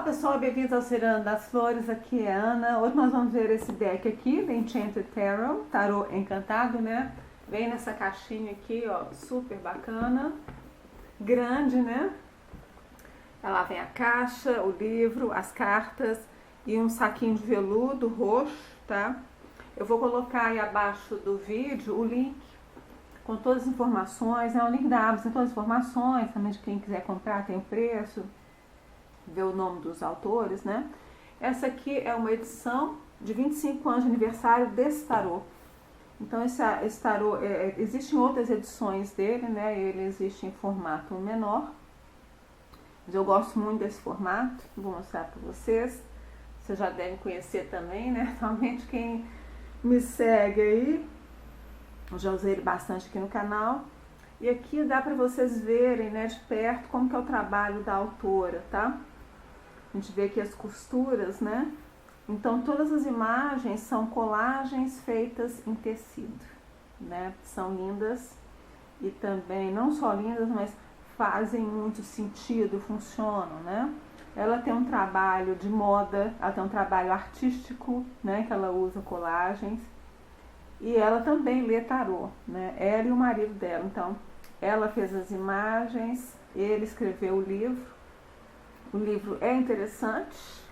pessoal, bem-vindos ao Ciranda das Flores, aqui é a Ana. Hoje nós vamos ver esse deck aqui, The Enchanted Tarot, Tarô Encantado, né? Vem nessa caixinha aqui, ó, super bacana, grande, né? Lá vem a caixa, o livro, as cartas e um saquinho de veludo roxo, tá? Eu vou colocar aí abaixo do vídeo o link com todas as informações, é um link da Amazon, tem todas as informações, também de quem quiser comprar, tem o preço, ver o nome dos autores, né? Essa aqui é uma edição de 25 anos de aniversário desse tarô. Então esse tarô, existem outras edições dele, né? Ele existe em formato menor, mas eu gosto muito desse formato, vou mostrar para vocês. Vocês já devem conhecer também, né? Somente quem me segue aí, eu já usei ele bastante aqui no canal. E aqui dá para vocês verem, né, de perto como que é o trabalho da autora, tá? A gente vê aqui as costuras, né? Então todas as imagens são colagens feitas em tecido, né? São lindas e também não só lindas, mas fazem muito sentido, funcionam, né? Ela tem um trabalho de moda, ela tem um trabalho artístico, né? Que ela usa colagens. E ela também lê tarô, né? Ela e o marido dela. Então, ela fez as imagens, ele escreveu o livro. O livro é interessante,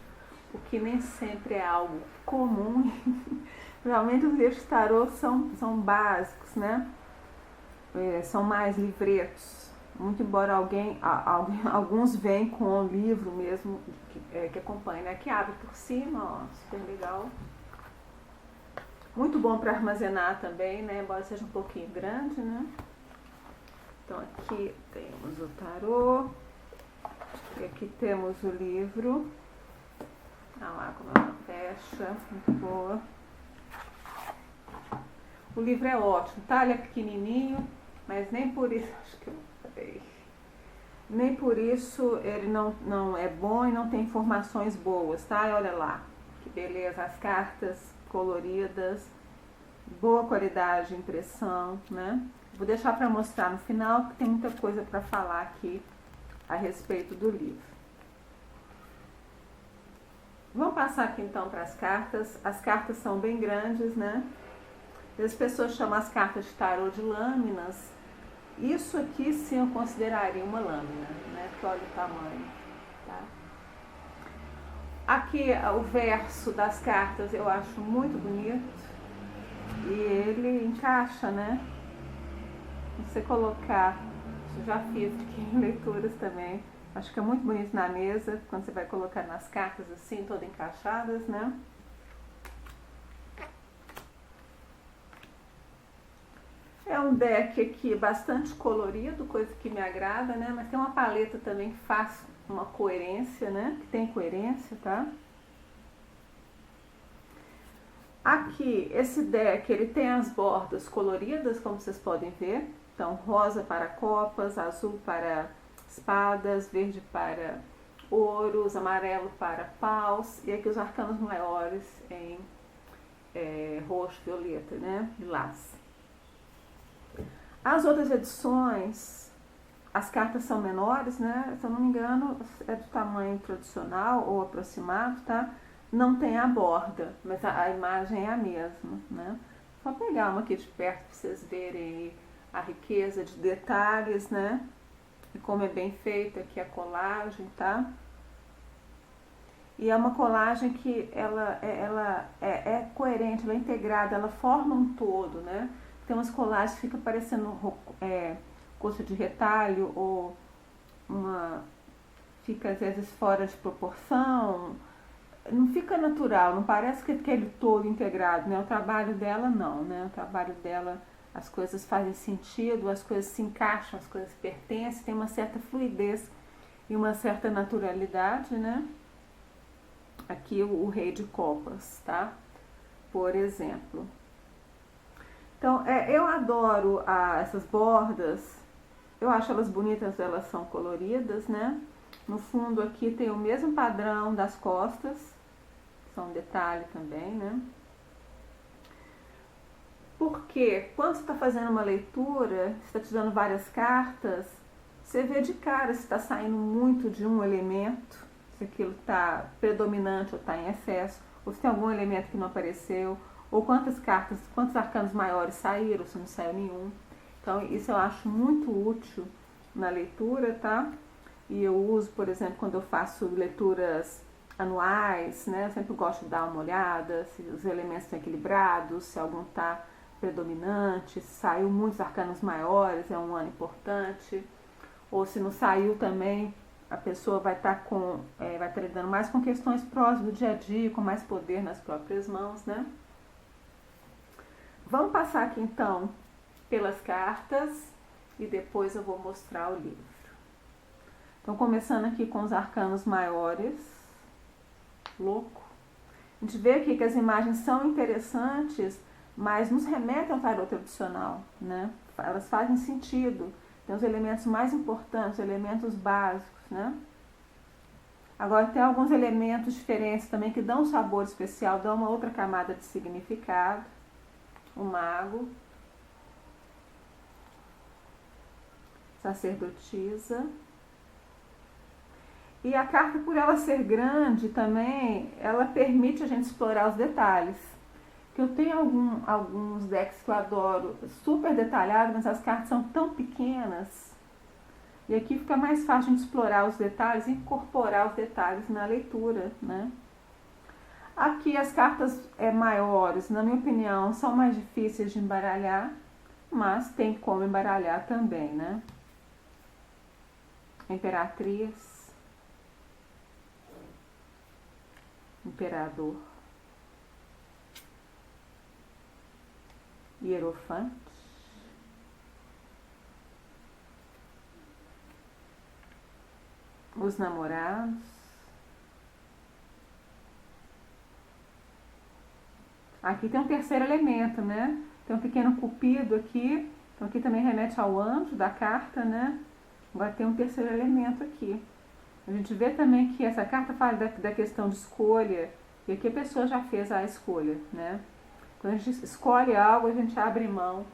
o que nem sempre é algo comum. Realmente os livros de tarô são básicos, né? São mais livretos. Muito embora alguns venham com o livro mesmo que acompanha, né? Que abre por cima, ó, super legal. Muito bom para armazenar também, né? Embora seja um pouquinho grande, né? Então aqui temos o tarô. E aqui temos o livro. Olha lá como ela fecha, muito boa. O livro é ótimo, tá? Ele é pequenininho, mas nem por isso, acho que eu falei, nem por isso ele não é bom e não tem informações boas, tá? E olha lá, que beleza, as cartas coloridas, boa qualidade de impressão, né? Vou deixar para mostrar no final, porque tem muita coisa para falar aqui a respeito do livro. Vamos passar aqui então para as cartas. As cartas são bem grandes, né? As pessoas chamam as cartas de tarô de lâminas. Isso aqui sim eu consideraria uma lâmina, né? Porque olha o tamanho, tá? Aqui o verso das cartas eu acho muito bonito e ele encaixa, né? Você colocar, eu já fiz aqui em leituras também, acho que é muito bonito na mesa, quando você vai colocar nas cartas assim, todas encaixadas, né? É um deck aqui bastante colorido, coisa que me agrada, né? Mas tem uma paleta também que faz uma coerência, né? Que tem coerência, tá? Aqui, esse deck, ele tem as bordas coloridas, como vocês podem ver. Então, rosa para copas, azul para espadas, verde para ouros, amarelo para paus. E aqui os arcanos maiores em roxo, violeta, né? Lilás. As outras edições, as cartas são menores, né? Se eu não me engano, é do tamanho tradicional ou aproximado, tá? Não tem a borda, mas a imagem é a mesma, né? Só pegar uma aqui de perto para vocês verem a riqueza de detalhes, né? E como é bem feita aqui a colagem, tá? E é uma colagem que ela é coerente, ela é integrada, ela forma um todo, né? Tem umas colagens que fica parecendo coxa de retalho ou fica às vezes fora de proporção, não fica natural, não parece que aquele todo integrado, né? O trabalho dela não, né? O trabalho dela, as coisas fazem sentido, as coisas se encaixam, as coisas pertencem, tem uma certa fluidez e uma certa naturalidade, né? Aqui o Rei de Copas, tá? Por exemplo. Então, eu adoro essas bordas, eu acho elas bonitas, elas são coloridas, né? No fundo aqui tem o mesmo padrão das costas, são um detalhe também, né? Porque quando você está fazendo uma leitura, você está te dando várias cartas, você vê de cara se está saindo muito de um elemento, se aquilo está predominante ou está em excesso, ou se tem algum elemento que não apareceu, ou quantas cartas, quantos arcanos maiores saíram, se não saiu nenhum. Então isso eu acho muito útil na leitura, tá? E eu uso, por exemplo, quando eu faço leituras anuais, né? Eu sempre gosto de dar uma olhada, se os elementos estão equilibrados, se algum está predominante, se saiu muitos arcanos maiores, é um ano importante, ou se não saiu também, a pessoa vai estar vai estar lidando mais com questões próximas do dia a dia, com mais poder nas próprias mãos, né? Vamos passar aqui então pelas cartas e depois eu vou mostrar o livro. Então, começando aqui com os arcanos maiores, louco. A gente vê aqui que as imagens são interessantes, mas nos remetem ao tarot tradicional, né? Elas fazem sentido. Tem os elementos mais importantes, os elementos básicos, né? Agora tem alguns elementos diferentes também que dão um sabor especial, dão uma outra camada de significado. O mago, sacerdotisa. E a carta, por ela ser grande também, ela permite a gente explorar os detalhes. Que eu tenho alguns decks que eu adoro, super detalhados, mas as cartas são tão pequenas. E aqui fica mais fácil de explorar os detalhes e incorporar os detalhes na leitura, né? Aqui as cartas maiores, na minha opinião, são mais difíceis de embaralhar, mas tem como embaralhar também, né? Imperatriz, imperador, hierofante, os namorados, aqui tem um terceiro elemento, né? Tem um pequeno cupido aqui, então aqui também remete ao anjo da carta, né? Agora tem um terceiro elemento aqui. A gente vê também que essa carta fala da questão de escolha, e aqui a pessoa já fez a escolha, né? Quando a gente escolhe algo, a gente abre mão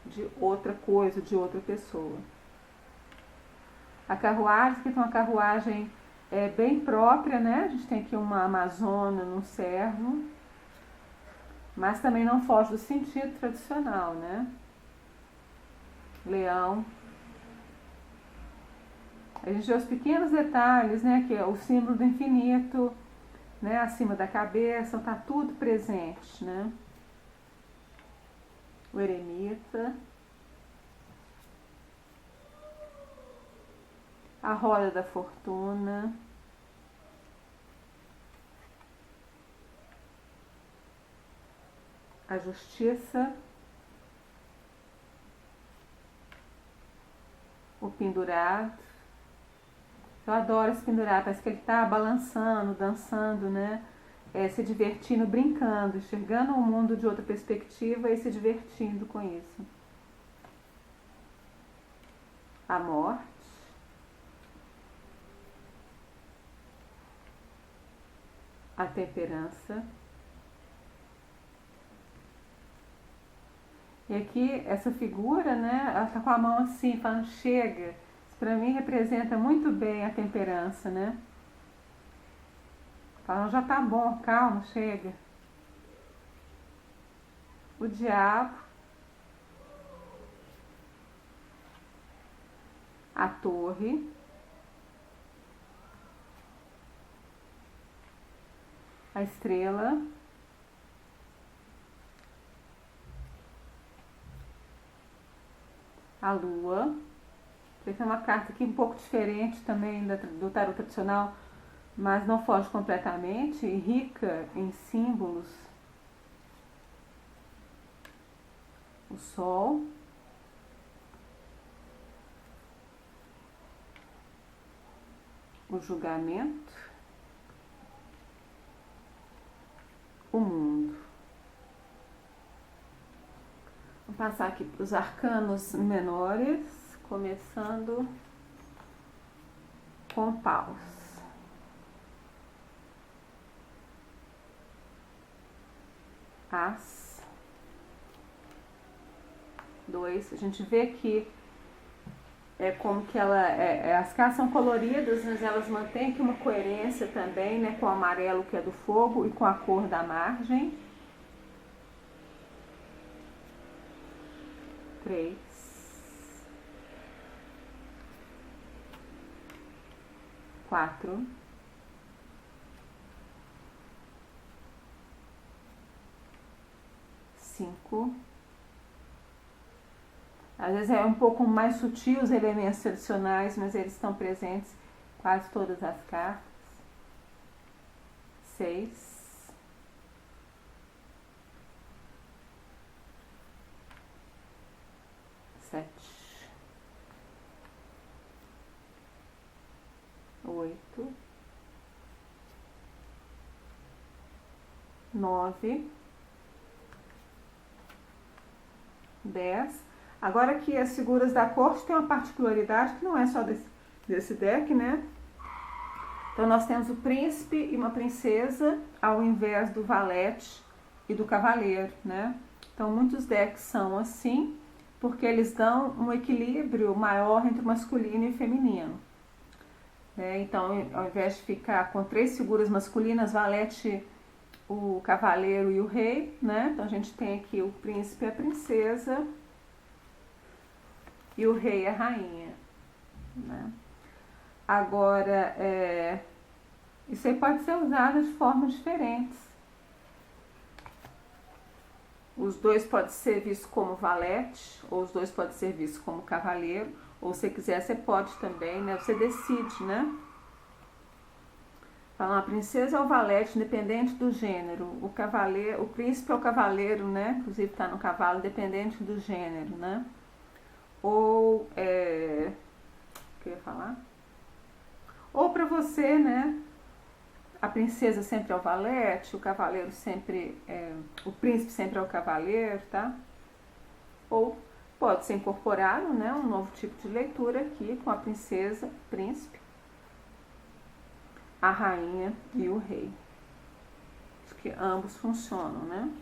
de outra coisa, de outra pessoa. A carruagem, que tem uma carruagem bem própria, né? A gente tem aqui uma amazona num servo, mas também não foge do sentido tradicional, né? Leão. A gente vê os pequenos detalhes, né? Que é o símbolo do infinito, né? Acima da cabeça, está tudo presente, né? O eremita. A roda da fortuna. A justiça. O pendurado. Eu adoro esse pendurado, parece que ele está balançando, dançando, né? Se divertindo, brincando, enxergando o mundo de outra perspectiva e se divertindo com isso. A morte. A temperança. E aqui, essa figura, né? Ela está com a mão assim, falando, chega. Isso para mim representa muito bem a temperança, né? Falando, já tá bom, calma, chega. O diabo. A torre. A estrela. A lua. Essa é uma carta aqui um pouco diferente também do tarot tradicional, mas não foge completamente, e rica em símbolos. O sol. O julgamento. O mundo. Vou passar aqui para os arcanos menores, começando com paus. As. 2. A gente vê que como que as cartas são coloridas, mas elas mantêm aqui uma coerência também, né, com o amarelo que é do fogo e com a cor da margem. 3, 4, 5. Às vezes é um pouco mais sutil os elementos tradicionais, mas eles estão presentes em quase todas as cartas. 6, 7, 8, 9, 10. Agora aqui as figuras da corte tem uma particularidade que não é só desse deck, né? Então nós temos o príncipe e uma princesa ao invés do valete e do cavaleiro, né? Então muitos decks são assim, porque eles dão um equilíbrio maior entre o masculino e o feminino. Então, ao invés de ficar com 3 figuras masculinas, valete, o cavaleiro e o rei, né? Então a gente tem aqui o príncipe e a princesa e o rei e a rainha, né? Agora, isso aí pode ser usado de formas diferentes. Os dois podem ser vistos como valete, ou os dois podem ser vistos como cavaleiro, ou se quiser você pode também, né? Você decide, né? Falar, a princesa é o valete, independente do gênero. O cavaleiro, o príncipe é o cavaleiro, né? Inclusive está no cavalo, independente do gênero, né? Ou, o que eu ia falar? Ou para você, né? A princesa sempre é o valete, o cavaleiro sempre o príncipe sempre é o cavaleiro, tá? Ou pode ser incorporado, né? Um novo tipo de leitura aqui com a princesa, príncipe, a rainha e o rei. Acho que ambos funcionam, né?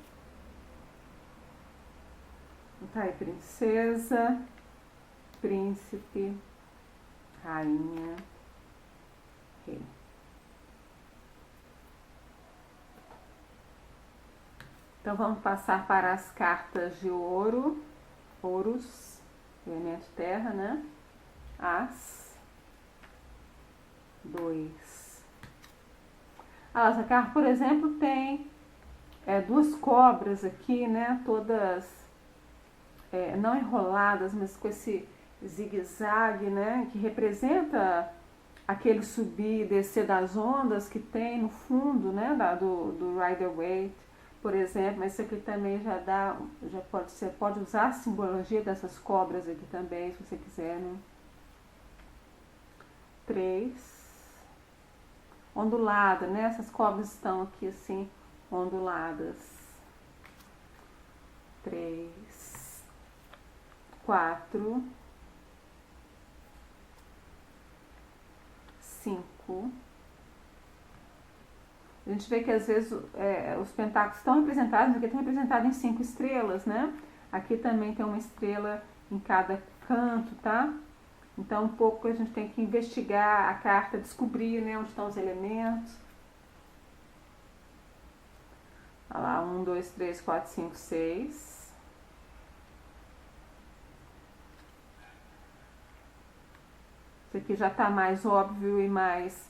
Tá aí, princesa, príncipe, rainha, rei. Então vamos passar para as cartas de ouro, ouros, elemento terra, né? As, 2. Essa carta, por exemplo, tem 2 cobras aqui, né? Todas não enroladas, mas com esse zigue-zague, né? Que representa aquele subir e descer das ondas que tem no fundo, né? Do Rider-Waite, por exemplo. Mas isso aqui também você pode usar a simbologia dessas cobras aqui também, se você quiser, né? 3. Ondulada, né? Essas cobras estão aqui assim, onduladas. 3, 4, 5. A gente vê que às vezes os pentáculos estão representados, aqui estão representados em 5 estrelas, né? Aqui também tem uma estrela em cada canto, tá? Então, um pouco a gente tem que investigar a carta, descobrir, né, onde estão os elementos. Olha lá, 1, 2, 3, 4, 5, 6. Isso aqui já está mais óbvio e mais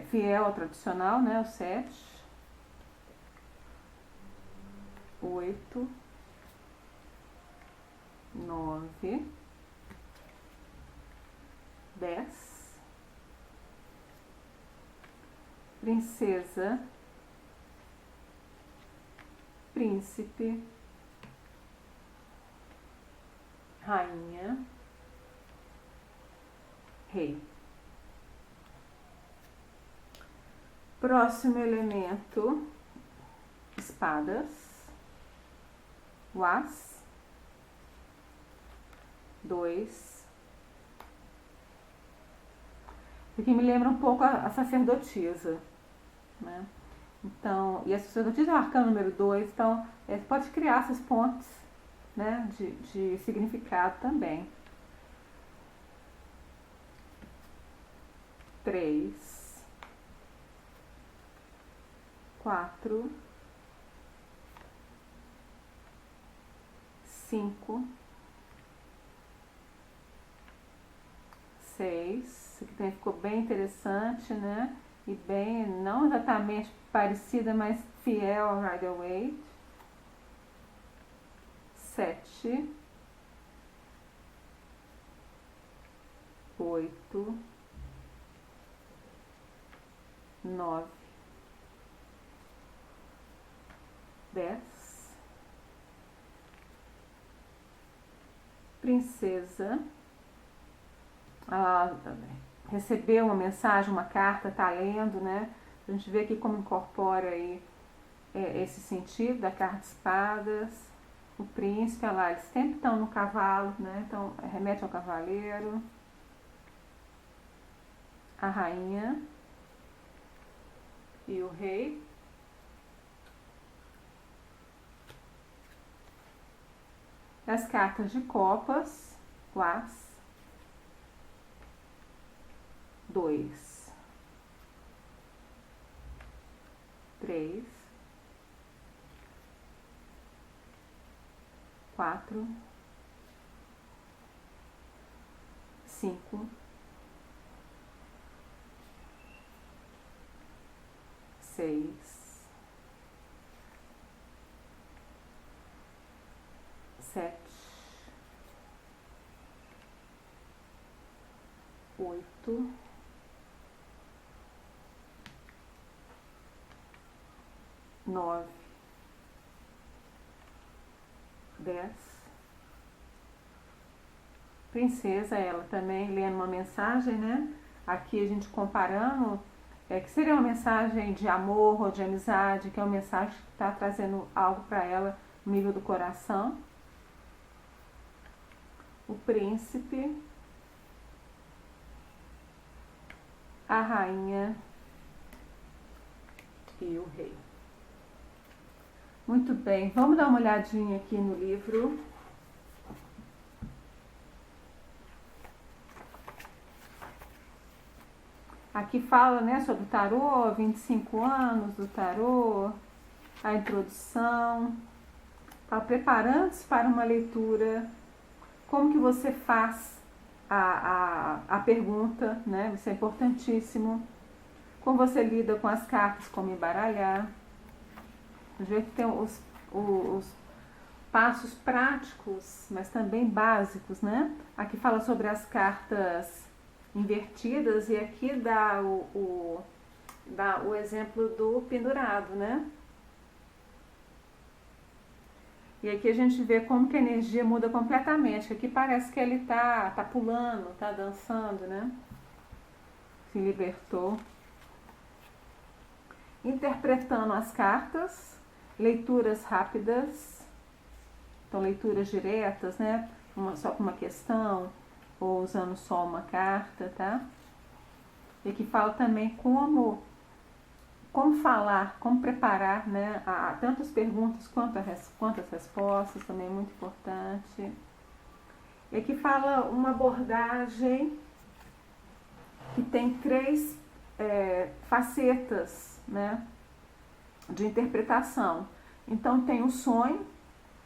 fiel ao tradicional, né, o 7. 8. 9. 10. Princesa, príncipe, rainha, rei. Próximo elemento, espadas, o as, 2. Porque me lembra um pouco a sacerdotisa, né? Então, e a sacerdotisa é o arcano número 2, então pode criar essas pontes, né, de significado também. 3, 4, 5, 6. Isso aqui também ficou bem interessante, né? E bem, não exatamente parecida, mas fiel ao Rider-Waite. 7, 8, 9, 10. Princesa. Ela recebeu uma mensagem, uma carta, tá lendo, né? A gente vê aqui como incorpora aí esse sentido da carta de espadas. O príncipe, olha lá, eles sempre estão no cavalo, né? Então remete ao cavaleiro. A rainha e o rei. As cartas de copas, o as. 2, 3, 4, 5, 6, 7, 8, 9, 10. Princesa, ela também lendo uma mensagem, né? Aqui a gente comparando, que seria uma mensagem de amor ou de amizade, que é uma mensagem que está trazendo algo para ela no nível do coração. O príncipe, a rainha e o rei. Muito bem, vamos dar uma olhadinha aqui no livro. Aqui fala, né, sobre o tarô, 25 anos do tarô, a introdução. Está preparando-se para uma leitura. Como que você faz a pergunta, né? Isso é importantíssimo. Como você lida com as cartas, como embaralhar. A gente tem os passos práticos, mas também básicos, né? Aqui fala sobre as cartas invertidas e aqui dá o exemplo do pendurado, né? E aqui a gente vê como que a energia muda completamente. Aqui parece que ele tá pulando, tá dançando, né? Se libertou. Interpretando as cartas. Leituras rápidas, então leituras diretas, né? Só com uma questão, ou usando só uma carta, tá? E aqui fala também como falar, como preparar, né? Tanto as perguntas quanto as respostas, também é muito importante. E aqui fala uma abordagem que tem 3 facetas, né? De interpretação. Então tem o sonho,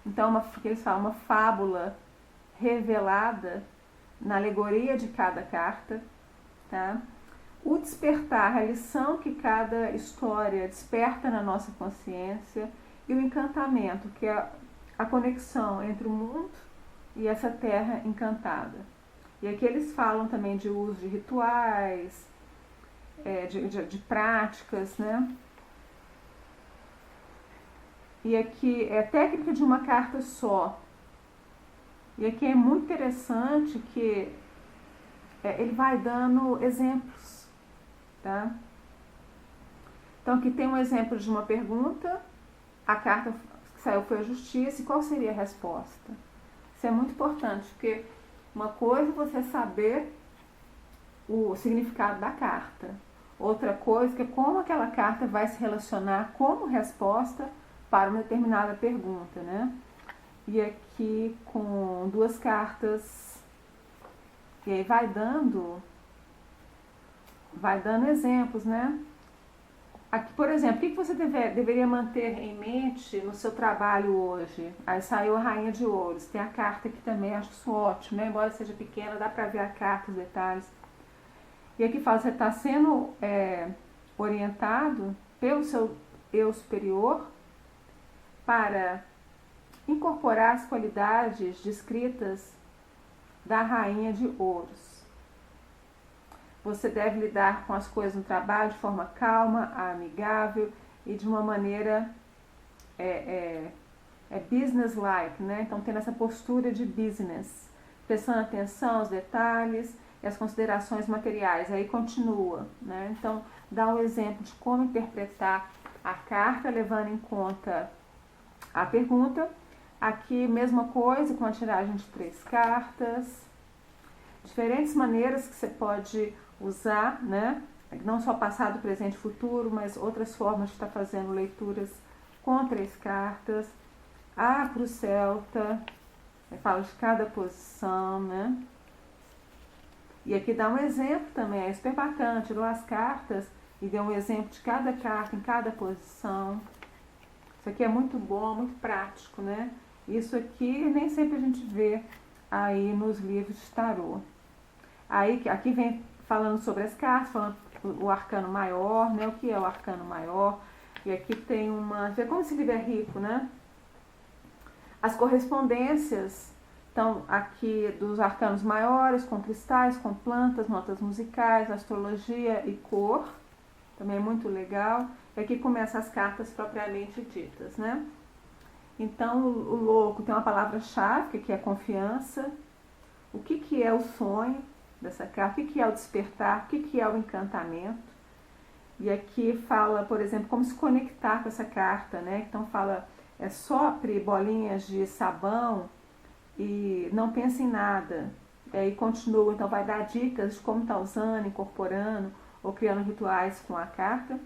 então que eles falam, uma fábula revelada na alegoria de cada carta, tá? O despertar, a lição que cada história desperta na nossa consciência, e o encantamento, que é a conexão entre o mundo e essa terra encantada. E aqui eles falam também de uso de rituais, de práticas, né? E aqui é a técnica de uma carta só. E aqui é muito interessante que ele vai dando exemplos, tá? Então aqui tem um exemplo de uma pergunta, a carta que saiu foi a justiça, e qual seria a resposta? Isso é muito importante, porque uma coisa é você saber o significado da carta, outra coisa é como aquela carta vai se relacionar como resposta para uma determinada pergunta, né? E aqui com 2 cartas, e aí vai dando vai dando exemplos, né? Aqui, por exemplo, o que você deveria manter em mente no seu trabalho hoje? Aí saiu a Rainha de Ouros, tem a carta aqui também, acho isso ótimo, né? Embora seja pequena, dá pra ver a carta, os detalhes. E aqui fala, você está sendo orientado pelo seu eu superior para incorporar as qualidades descritas da Rainha de Ouros. Você deve lidar com as coisas no trabalho de forma calma, amigável e de uma maneira business-like, né? Então, tendo essa postura de business, prestando atenção aos detalhes e às considerações materiais. Aí continua, né? Então, dá um exemplo de como interpretar a carta, levando em conta a pergunta. Aqui, mesma coisa, com a tiragem de 3 cartas. Diferentes maneiras que você pode usar, né? Não só passado, presente e futuro, mas outras formas de estar fazendo leituras com 3 cartas. A para o Celta, fala de cada posição, né? E aqui dá um exemplo também, é super bacana, tirou as cartas e deu um exemplo de cada carta em cada posição. Isso aqui é muito bom, muito prático, né? Isso aqui nem sempre a gente vê aí nos livros de tarô. Aí aqui vem falando sobre as cartas, falando o arcano maior, né? O que é o arcano maior? E aqui tem uma... Vê como esse livro é rico, né? As correspondências, então, aqui dos arcanos maiores, com cristais, com plantas, notas musicais, astrologia e cor. Também é muito legal. E aqui começam as cartas propriamente ditas, né? Então, o louco tem uma palavra-chave, que é confiança. O que é o sonho dessa carta? O que é o despertar? O que é o encantamento? E aqui fala, por exemplo, como se conectar com essa carta, né? Então, fala, sopre bolinhas de sabão e não pense em nada. E aí continua, então vai dar dicas de como está usando, incorporando ou criando rituais com a carta.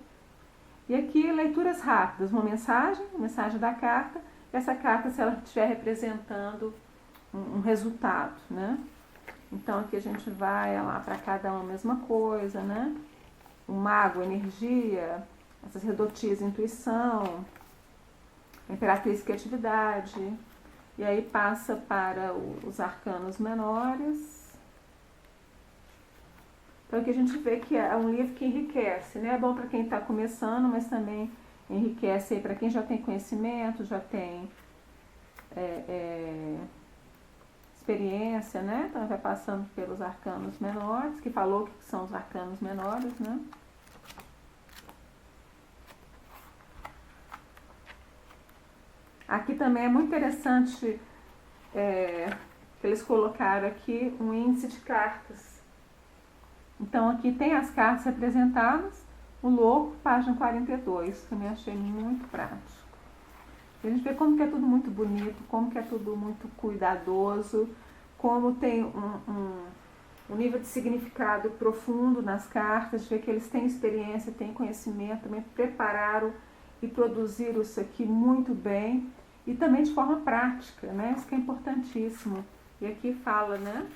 E aqui leituras rápidas, uma mensagem da carta, e essa carta se ela estiver representando um resultado, né? Então aqui a gente vai lá para cada uma a mesma coisa, né? O mago, energia, essas redotias, intuição, imperatriz, criatividade, e aí passa para os arcanos menores. Então aqui a gente vê que é um livro que enriquece, né? É bom para quem está começando, mas também enriquece para quem já tem conhecimento, já tem experiência, né? Então vai passando pelos arcanos menores, que falou que são os arcanos menores, né? Aqui também é muito interessante que eles colocaram aqui um índice de cartas. Então aqui tem as cartas representadas, o louco, página 42, também achei muito prático. A gente vê como que é tudo muito bonito, como que é tudo muito cuidadoso, como tem um nível de significado profundo nas cartas, de ver que eles têm experiência, têm conhecimento, também prepararam e produziram isso aqui muito bem e também de forma prática, né? Isso que é importantíssimo. E aqui fala, né,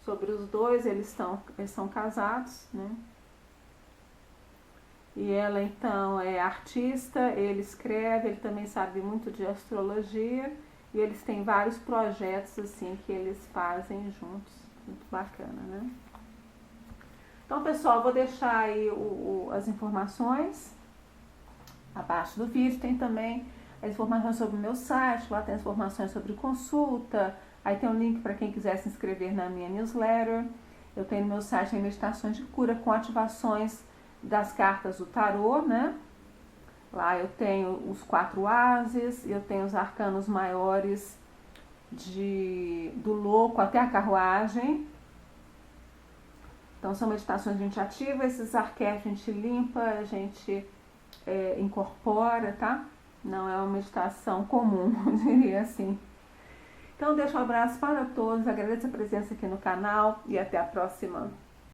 sobre os dois, eles são casados, né? E ela então é artista, ele escreve, ele também sabe muito de astrologia e eles têm vários projetos assim que eles fazem juntos, muito bacana, né? Então, pessoal, vou deixar aí as informações abaixo do vídeo. Tem também as informações sobre o meu site, lá tem as informações sobre consulta, aí tem um link para quem quiser se inscrever na minha newsletter. Eu tenho no meu site meditações de cura com ativações das cartas do tarô, né? Lá eu tenho os 4 ases, eu tenho os arcanos maiores do louco até a carruagem. Então são meditações que a gente ativa, esses arquétipos a gente limpa, a gente incorpora, tá? Não é uma meditação comum, eu diria assim. Então deixo um abraço para todos, agradeço a presença aqui no canal e até a próxima.